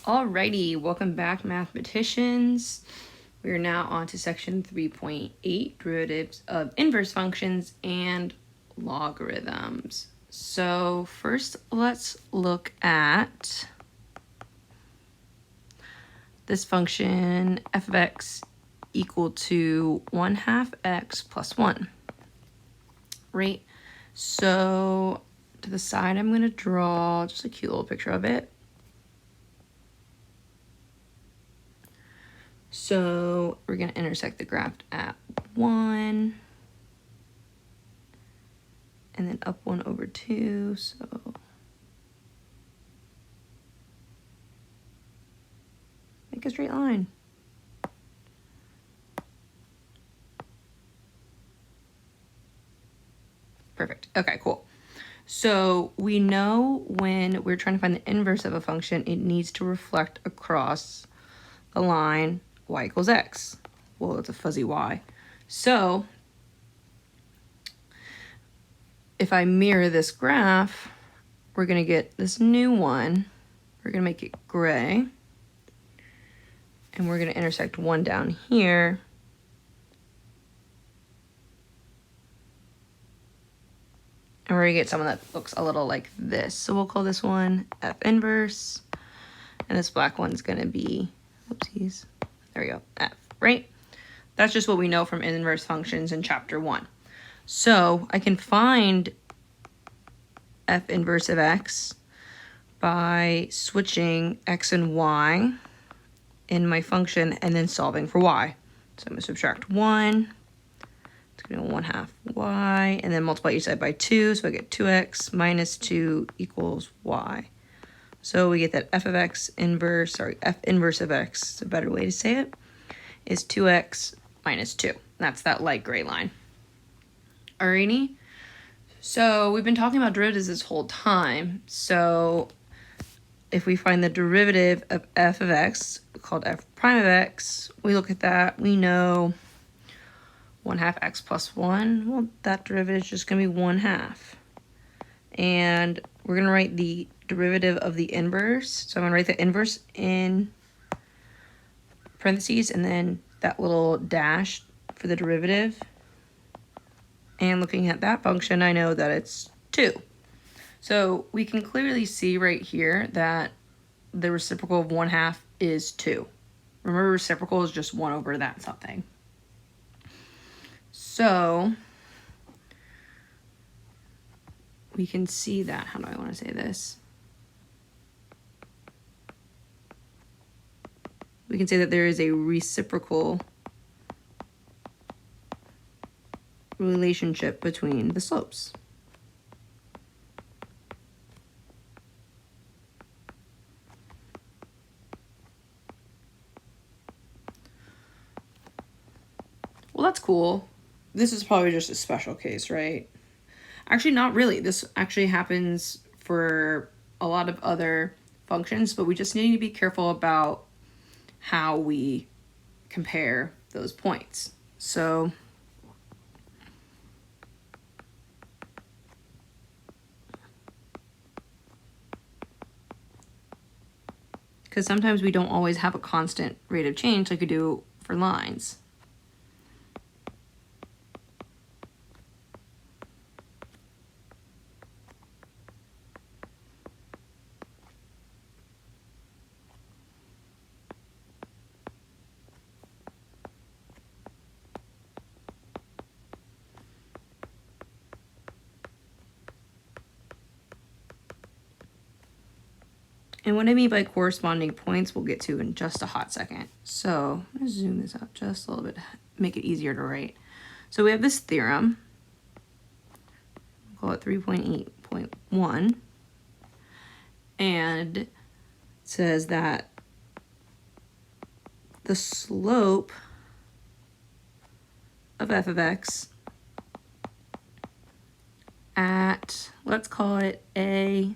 Alrighty, welcome back, mathematicians. We are now on to section 3.8, derivatives of inverse functions and logarithms. So first, let's look at this function f of x equal to 1/2 x plus 1, right? So to the side, I'm going to draw just a cute little picture of it. So we're going to intersect the graph at 1, and then up 1 over 2, so make a straight line. Perfect. Okay, cool. So we know when we're trying to find the inverse of a function, it needs to reflect across the line y equals x. Well, it's a fuzzy y. So if I mirror this graph, we're going to get this new one. We're going to make it gray. And we're going to intersect 1 down here. And we're going to get someone that looks a little like this. So we'll call this one f inverse. And this black one's going to be, oopsies, there we go, f, right? That's just what we know from inverse functions in chapter 1. So I can find f inverse of x by switching x and y in my function and then solving for y. So I'm going to subtract 1. It's going to be 1/2 y, and then multiply each side by 2, so I get 2x minus 2 equals y. So we get that f inverse of x, it's a better way to say it, is 2x minus 2. That's that light gray line. Alrighty, so we've been talking about derivatives this whole time. So if we find the derivative of f of x, called f prime of x, we look at that, we know 1/2 x plus 1, well, that derivative is just going to be 1/2. And we're going to write the derivative of the inverse. So I'm going to write the inverse in parentheses and then that little dash for the derivative. And looking at that function, I know that it's 2. So we can clearly see right here that the reciprocal of 1/2 is 2. Remember, reciprocal is just 1 over that something. So we can see that. How do I want to say this? We can say that there is a reciprocal relationship between the slopes. Well, that's cool. This is probably just a special case, right? Actually, not really. This actually happens for a lot of other functions, but we just need to be careful about how we compare those points. So because sometimes we don't always have a constant rate of change like we do for lines. And what I mean by corresponding points we'll get to in just a hot second. So I'm going to zoom this out just a little bit, make it easier to write. So we have this theorem, we'll call it 3.8.1, and it says that the slope of f of x at, let's call it a,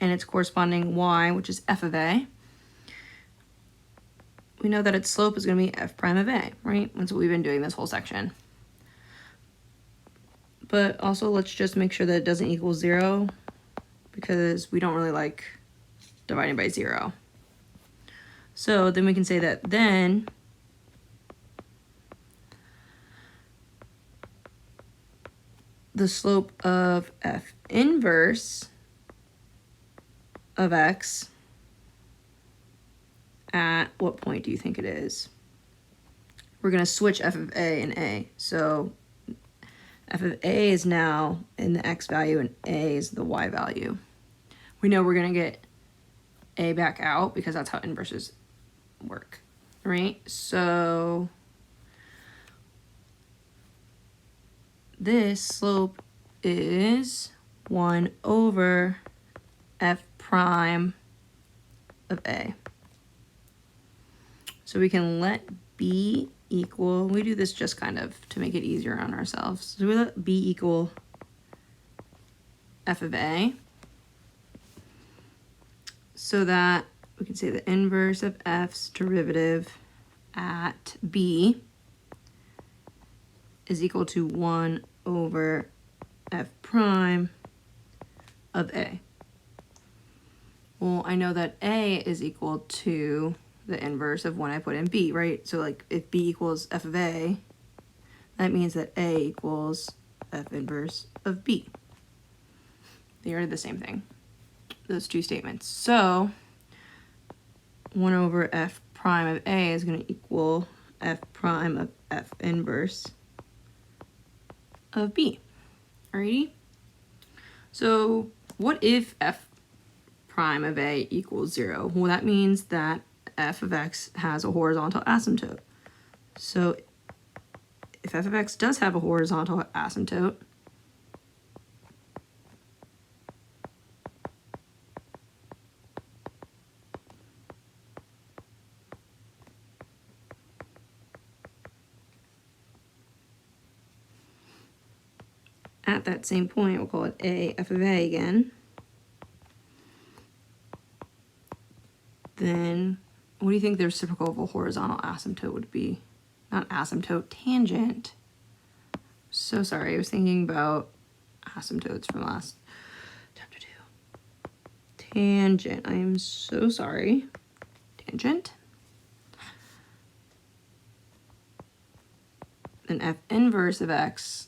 and its corresponding y, which is f of a, we know that its slope is going to be f prime of a, right? That's what we've been doing this whole section. But also let's just make sure that it doesn't equal 0 because we don't really like dividing by 0. So then we can say that then the slope of f inverse of x at what point do you think it is? We're going to switch f of a and a. So f of a is now in the x value and a is the y value. We know we're going to get a back out because that's how inverses work, right? So this slope is 1 over f prime of a. So we can let b equal, we do this just kind of to make it easier on ourselves. So we let b equal f of a, so that we can say the inverse of f's derivative at b is equal to 1 over f prime of a. Well, I know that a is equal to the inverse of when I put in b, right? So like if b equals f of a, that means that a equals f inverse of b. They are the same thing, those two statements. So 1 over f prime of a is going to equal f prime of f inverse of b. Alrighty? So what if f prime of a equals 0? Well, that means that f of x has a horizontal asymptote. So if f of x does have a horizontal asymptote, at that same point, we'll call it a f of a again. Then what do you think the reciprocal of a horizontal asymptote would be? Not asymptote, tangent. So sorry, I was thinking about asymptotes from last chapter 2. Tangent, I am so sorry. Tangent. Then f inverse of x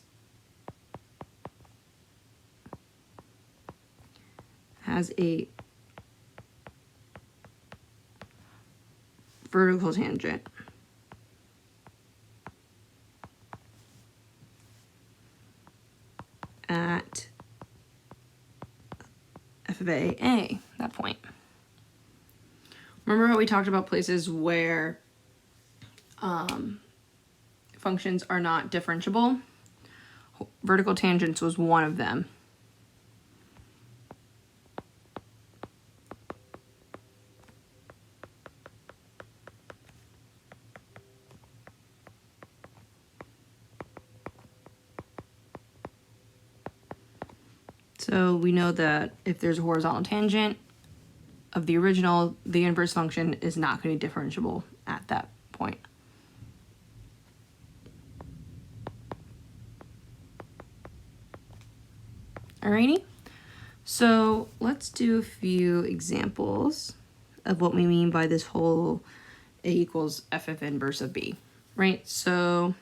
has a vertical tangent at f of a, that point. Remember how we talked about places where functions are not differentiable? Vertical tangents was one of them. So we know that if there's a horizontal tangent of the original, the inverse function is not going to be differentiable at that point. Alrighty, so let's do a few examples of what we mean by this whole a equals f of inverse of b, right? So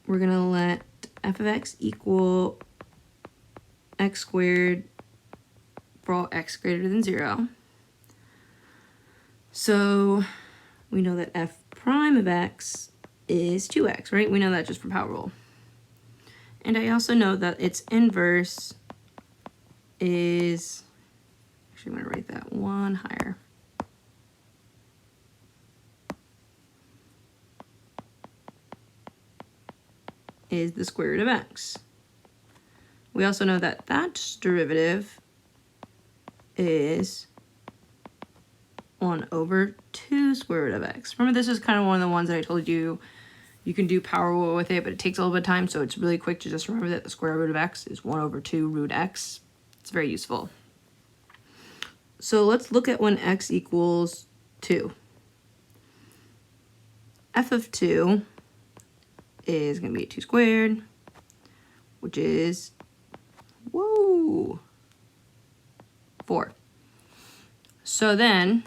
we're going to let f of x equal x squared for all x greater than 0. So we know that f prime of x is 2x, right? We know that just from power rule. And I also know that its inverse is, actually I'm going to write that one higher. Is the square root of x. We also know that that derivative is 1 over 2 square root of x. Remember, this is kind of one of the ones that I told you you can do power rule with it, but it takes a little bit of time, so it's really quick to just remember that the square root of x is 1 over 2 root x. It's very useful. So let's look at when x equals 2. F of 2 is going to be 2 squared, which is, whoa, 4. So then,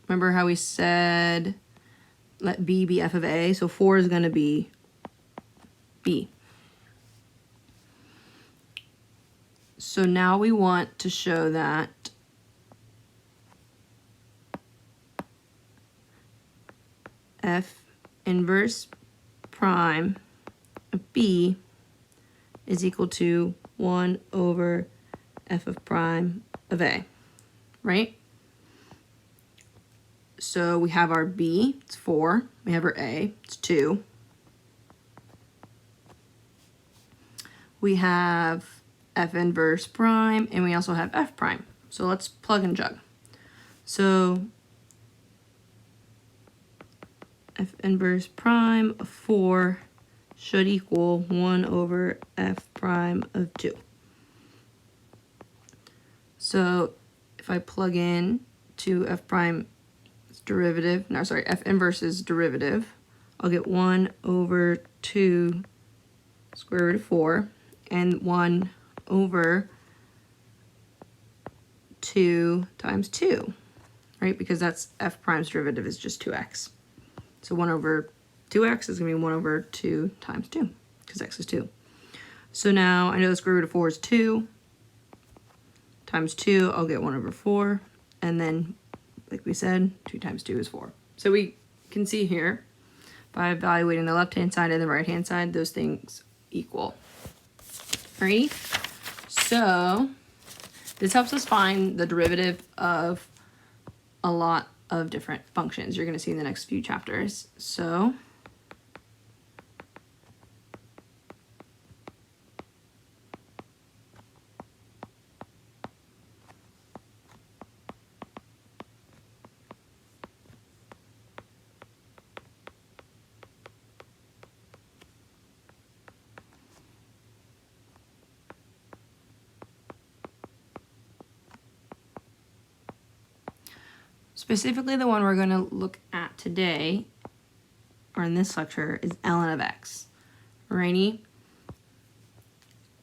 remember how we said let B be f of A? So 4 is going to be B. So now we want to show that f inverse prime of B is equal to 1 over f of prime of A, right? So we have our B, it's 4. We have our A, it's 2. We have f inverse prime, and we also have f prime. So let's plug and jug. So f inverse prime of 4 should equal 1 over f prime of 2. So if I plug in to f prime derivative, no, sorry, f inverse's derivative, I'll get 1 over 2 square root of 4 and 1 over 2 times 2, right? Because that's f prime's derivative is just 2x. So 1 over 2x is going to be 1 over 2 times 2, because x is 2. So now I know the square root of 4 is 2. Times 2, I'll get 1 over 4. And then, like we said, 2 times 2 is 4. So we can see here, by evaluating the left-hand side and the right-hand side, those things equal. Alrighty? So this helps us find the derivative of a lot of different functions you're going to see in the next few chapters. So specifically the one we're going to look at today, or in this lecture, is ln of x. Alrighty?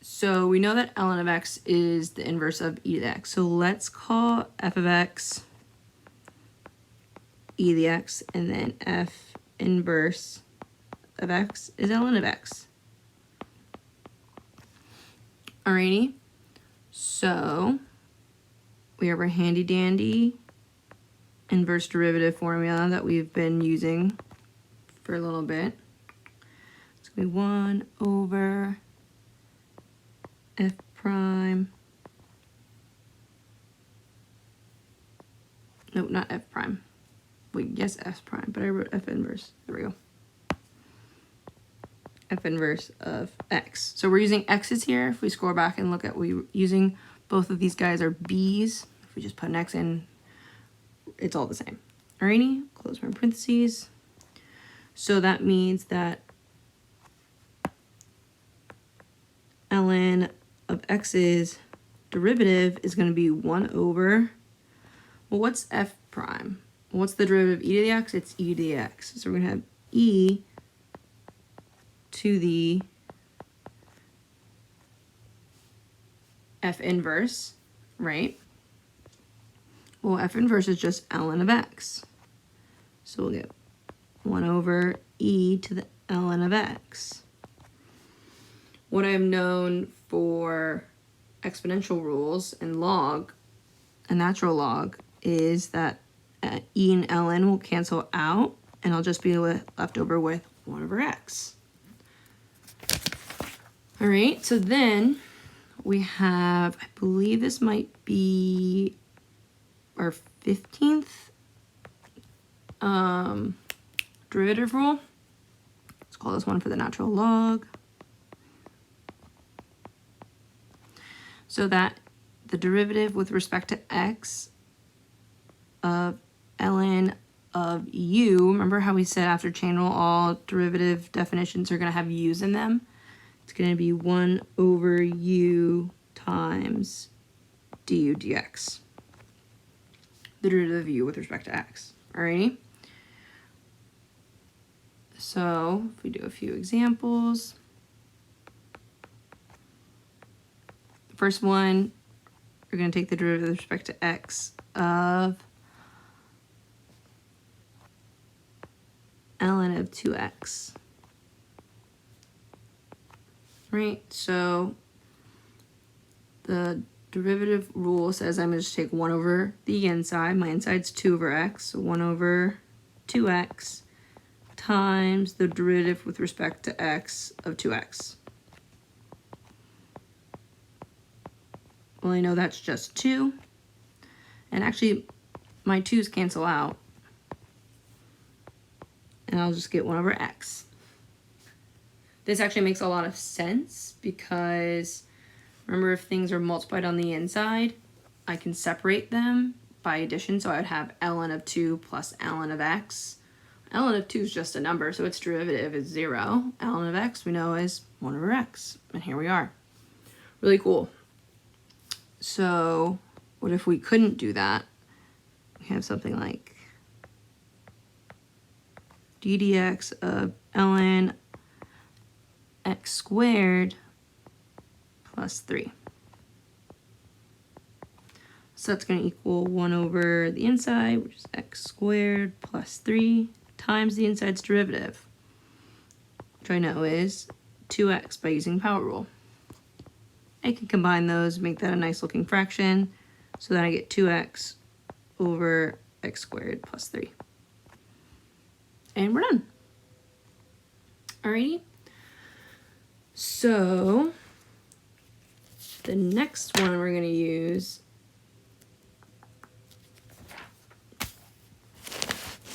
So we know that ln of x is the inverse of e to the x. So let's call f of x e to the x, and then f inverse of x is ln of x. Alrighty? So we have our handy dandy inverse derivative formula that we've been using for a little bit. It's going to be 1 over f prime. No, not f prime. Wait, yes, f prime, but I wrote f inverse. There we go. F inverse of x. So we're using x's here. If we scroll back and look at what we're using, both of these guys are b's. If we just put an x in, it's all the same. Alrighty, close my parentheses. So that means that ln of x's derivative is going to be 1 over, well, what's f prime? What's the derivative of e to the x? It's e to the x. So we're going to have e to the f inverse, right? Well, f inverse is just ln of x. So we'll get 1 over e to the ln of x. What I've known for exponential rules and log, a natural log, is that e and ln will cancel out, and I'll just be left over with 1 over x. All right, so then we have, I believe this might be our 15th derivative rule. Let's call this one for the natural log. So that the derivative with respect to x of ln of u, remember how we said after chain rule all derivative definitions are going to have u's in them? It's going to be 1 over u times du dx. The derivative of u with respect to x. Alrighty? So if we do a few examples. The first one, we're going to take the derivative with respect to x of ln of 2x. Right, so the derivative rule says I'm going to just take 1 over the inside. My inside's 2 over x, so 1 over 2x times the derivative with respect to x of 2x. Well, I know that's just 2. And actually, my 2's cancel out. And I'll just get 1 over x. This actually makes a lot of sense because remember, if things are multiplied on the inside, I can separate them by addition. So I would have ln of 2 plus ln of x. Ln of 2 is just a number, so its derivative is 0. Ln of x we know is 1 over x. And here we are. Really cool. So what if we couldn't do that? We have something like d dx of ln x squared plus 3. So that's going to equal 1 over the inside, which is x squared plus 3 times the inside's derivative, which I know is 2x by using power rule. I can combine those, make that a nice looking fraction, so then I get 2x over x squared plus 3. And we're done. Alrighty. So the next one we're going to use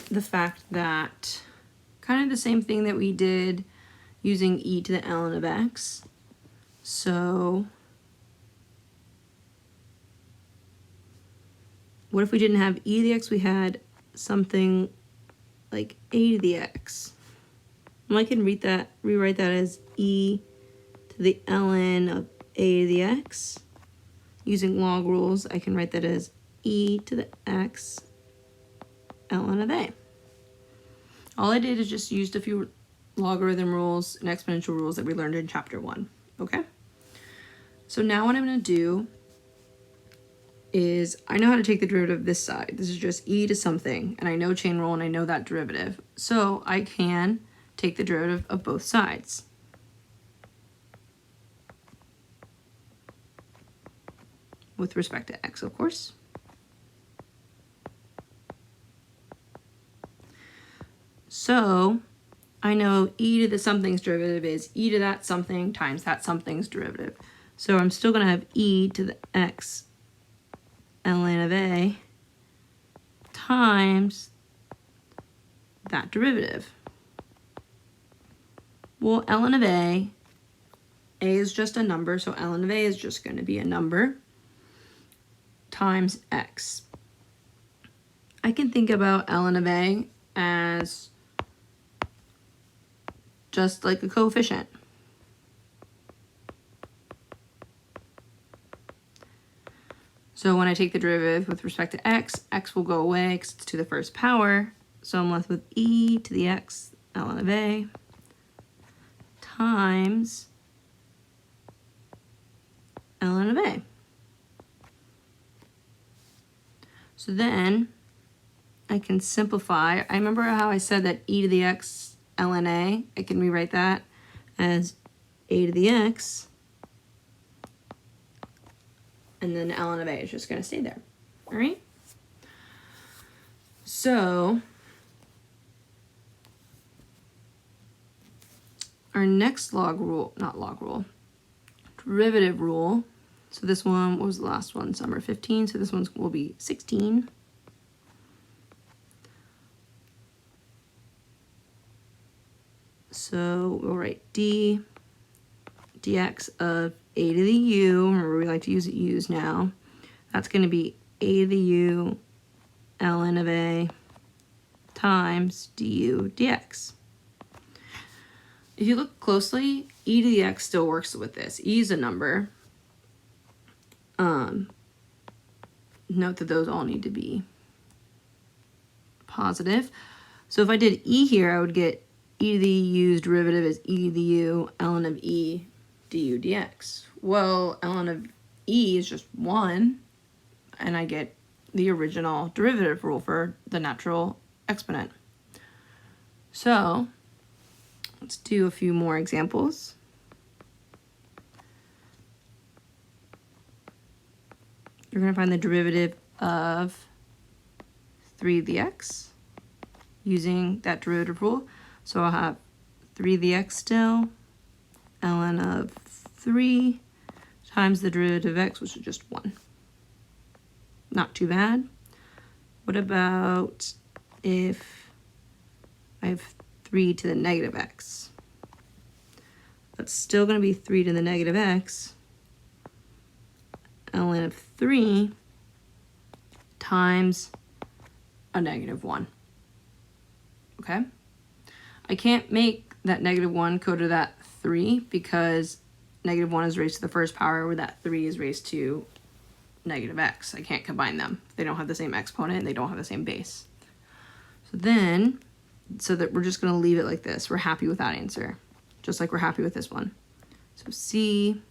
the fact that kind of the same thing that we did using e to the ln of x. So what if we didn't have e to the x, we had something like a to the x? Well, I can rewrite that as e to the ln of a to the x. Using log rules, I can write that as e to the x ln of a. All I did is just used a few logarithm rules and exponential rules that we learned in chapter 1, okay? So now what I'm going to do is I know how to take the derivative of this side. This is just e to something, and I know chain rule and I know that derivative. So I can take the derivative of both sides. With respect to x, of course. So I know e to the something's derivative is e to that something times that something's derivative. So I'm still going to have e to the x ln of a times that derivative. Well, ln of a is just a number, so ln of a is just going to be a number times x. I can think about ln of a as just like a coefficient. So when I take the derivative with respect to x, x will go away because it's to the first power. So I'm left with e to the x ln of a times ln of a. So then I can simplify. I remember how I said that e to the x ln a, I can rewrite that as a to the x, and then ln of a is just going to stay there. All right? So our next derivative rule. So this one, what was the last one? Summer 15. So this one will be 16. So we'll write dx of a to the u. Remember, we like to use u's now. That's going to be a to the u ln of a times du dx. If you look closely, e to the x still works with this. E is a number. Note that those all need to be positive. So if I did e here, I would get e to the u's derivative is e to the u ln of e du dx. Well, ln of e is just 1, and I get the original derivative rule for the natural exponent. So let's do a few more examples. You're going to find the derivative of 3 to the x using that derivative rule. So I'll have 3 to the x still, ln of 3 times the derivative of x, which is just 1. Not too bad. What about if I have 3 to the negative x? That's still going to be 3 to the negative x, ln of 3 times a negative 1. Okay? I can't make that negative 1 go to that 3 because negative 1 is raised to the first power where that 3 is raised to negative x. I can't combine them. They don't have the same exponent and they don't have the same base. So that we're just going to leave it like this. We're happy with that answer, just like we're happy with this one. So C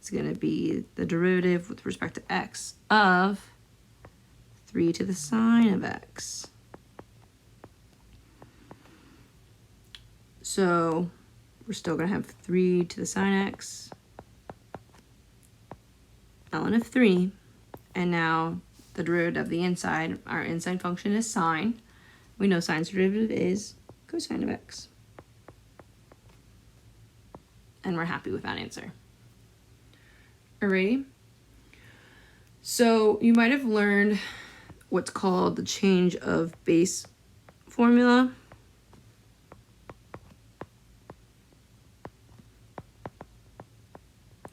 is going to be the derivative with respect to x of 3 to the sine of x. So we're still going to have 3 to the sine x, ln of 3, and now the derivative of the inside, our inside function is sine. We know sine's derivative is cosine of x. And we're happy with that answer. Alrighty. So you might have learned what's called the change of base formula.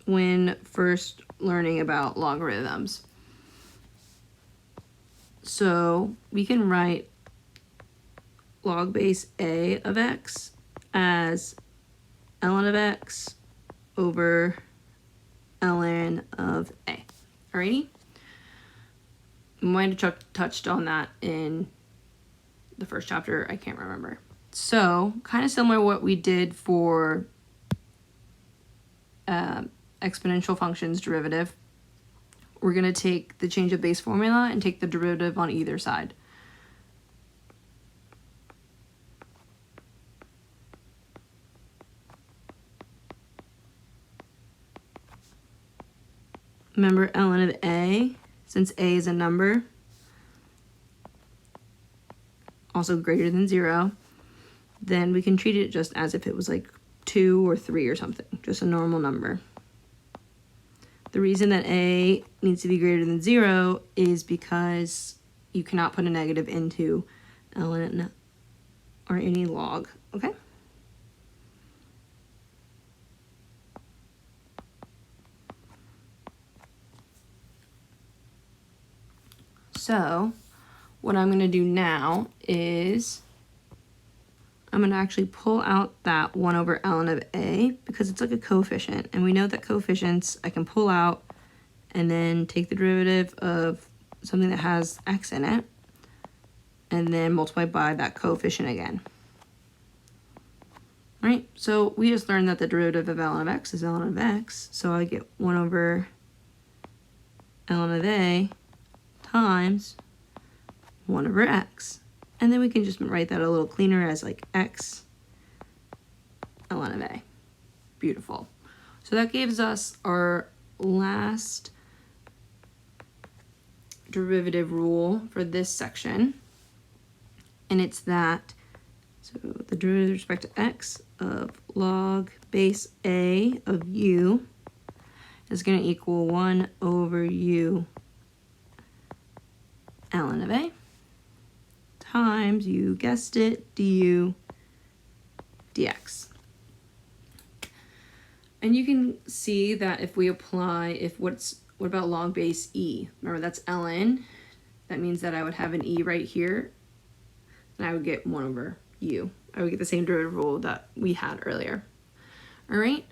When first learning about logarithms. So we can write log base a of x as ln of x over ln of a. Alrighty? Might have touched on that in the first chapter, I can't remember. So kind of similar to what we did for exponential functions derivative. We're going to take the change of base formula and take the derivative on either side. Remember ln of a, since a is a number, also greater than 0, then we can treat it just as if it was like 2 or 3 or something, just a normal number. The reason that a needs to be greater than 0 is because you cannot put a negative into ln or any log, okay? So what I'm going to do now is I'm going to actually pull out that 1 over ln of a because it's like a coefficient. And we know that coefficients I can pull out and then take the derivative of something that has x in it and then multiply by that coefficient again. Right? So we just learned that the derivative of ln of x is ln of x. So I get 1 over ln of a times 1 over x. And then we can just write that a little cleaner as like x ln of a. Beautiful. So that gives us our last derivative rule for this section. And it's that, so the derivative with respect to x of log base a of u is going to equal 1 over u ln of a times, you guessed it, du dx. And you can see that if we apply, what about log base e? Remember that's ln. That means that I would have an e right here, and I would get 1 over u. I would get the same derivative rule that we had earlier. All right,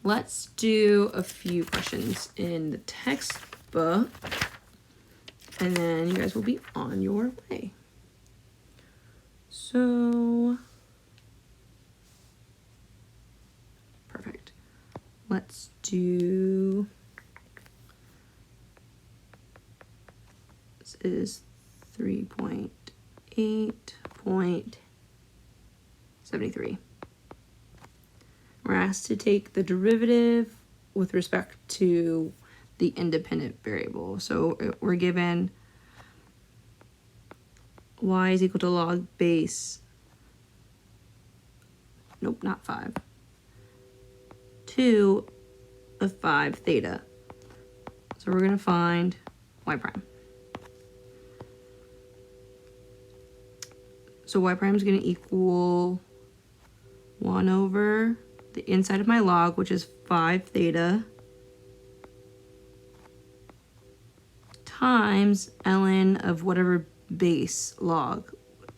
let's do a few questions in the textbook, and then you guys will be on your way. So, perfect. Let's do is 3.8.73. We're asked to take the derivative with respect to the independent variable. So we're given y is equal to log base, nope, not 5, 2 of 5 theta. So we're going to find y prime. So y prime is going to equal 1 over the inside of my log, which is 5 theta, times ln of whatever base log,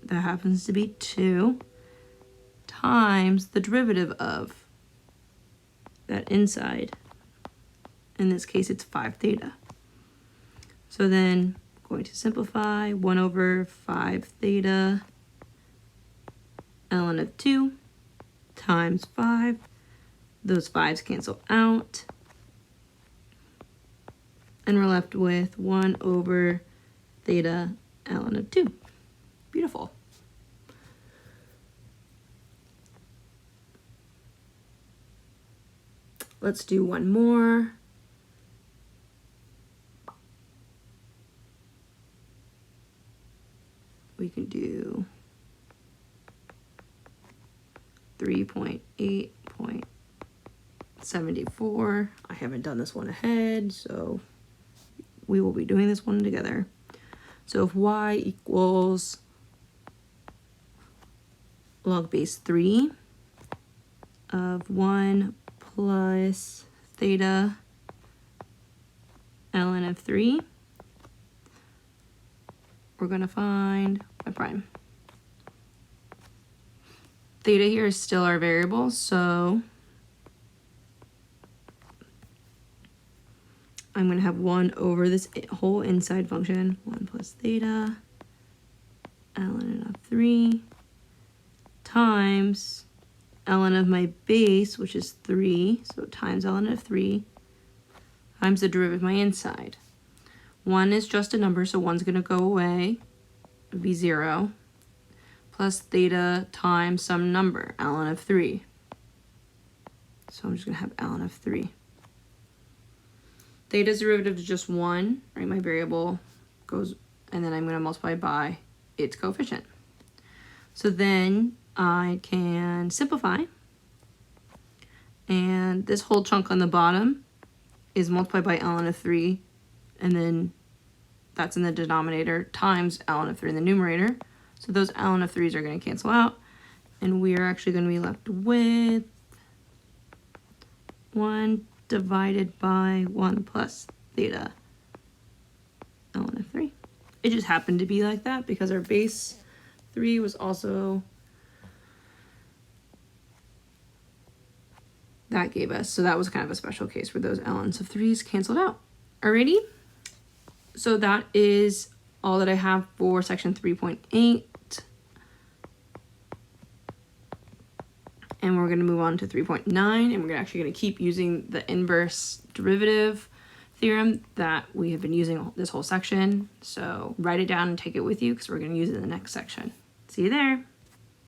that happens to be 2, times the derivative of that inside. In this case, it's 5 theta. So then I'm going to simplify 1 over 5 theta ln of 2 times 5. Those 5's cancel out. And we're left with 1 over theta ln of 2. Beautiful. Let's do one more. We can do 3.8.74. I haven't done this one ahead, so we will be doing this one together. So if y equals log base 3 of 1 plus theta ln of 3, we're going to find y prime. Theta here is still our variable, so I'm going to have 1 over this whole inside function, 1 plus theta ln of 3 times ln of my base, which is 3, so times ln of 3, times the derivative of my inside. 1 is just a number, so 1's going to go away, it would be 0, plus theta times some number, ln of 3. So I'm just going to have ln of 3. Theta's derivative is just 1, right? My variable goes, and then I'm going to multiply by its coefficient. So then I can simplify, and this whole chunk on the bottom is multiplied by ln of 3, and then that's in the denominator, times ln of 3 in the numerator. So those ln of 3's are going to cancel out, and we are actually going to be left with 1 divided by 1 plus theta ln of 3. It just happened to be like that because our base 3 was also, that gave us, so that was kind of a special case where those ln's of 3's canceled out. Alrighty, so that is all that I have for section 3.8. And we're going to move on to 3.9, and we're actually going to keep using the inverse derivative theorem that we have been using this whole section. So write it down and take it with you because we're going to use it in the next section. See you there.